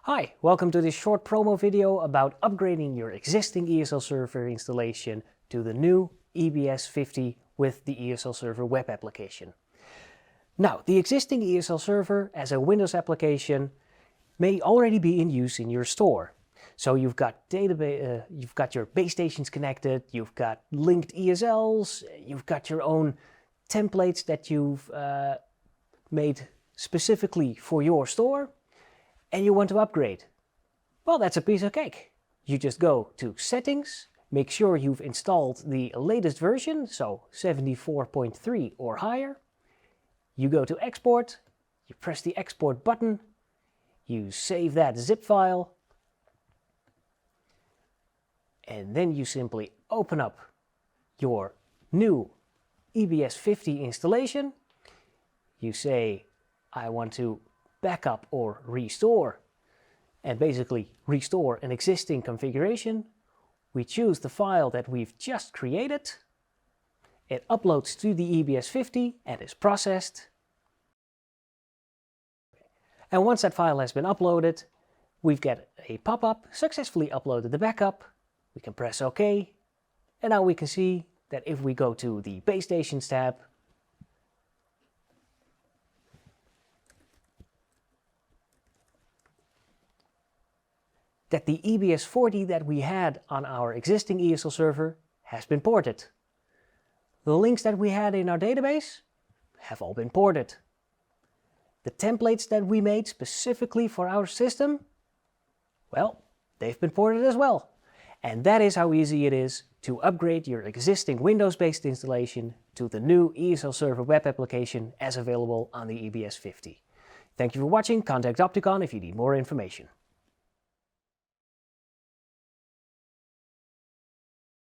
Hi, welcome to this short promo video about upgrading your existing ESL Server installation to the new EBS-50 with the ESL Server Web Application. Now, the existing ESL Server as a Windows application may already be in use in your store. So you've got your base stations connected, you've got linked ESLs, you've got your own templates that you've made specifically for your store, and you want to upgrade. Well, that's a piece of cake. You just go to Settings, make sure you've installed the latest version, so 74.3 or higher. You go to Export, you press the Export button, you save that zip file, and then you simply open up your new EBS-50 installation. You say, I want to backup or restore, and basically restore an existing configuration. We choose the file that we've just created. It uploads to the EBS-50 and is processed. And once that file has been uploaded, we've got a pop-up, successfully uploaded the backup. We can press OK, and now we can see that if we go to the Base Stations tab, that the EBS-40 that we had on our existing ESL server has been ported. The links that we had in our database have all been ported. The templates that we made specifically for our system, well, they've been ported as well. And that is how easy it is to upgrade your existing Windows-based installation to the new ESL Server Web Application as available on the EBS-50. Thank you for watching. Contact Opticon if you need more information.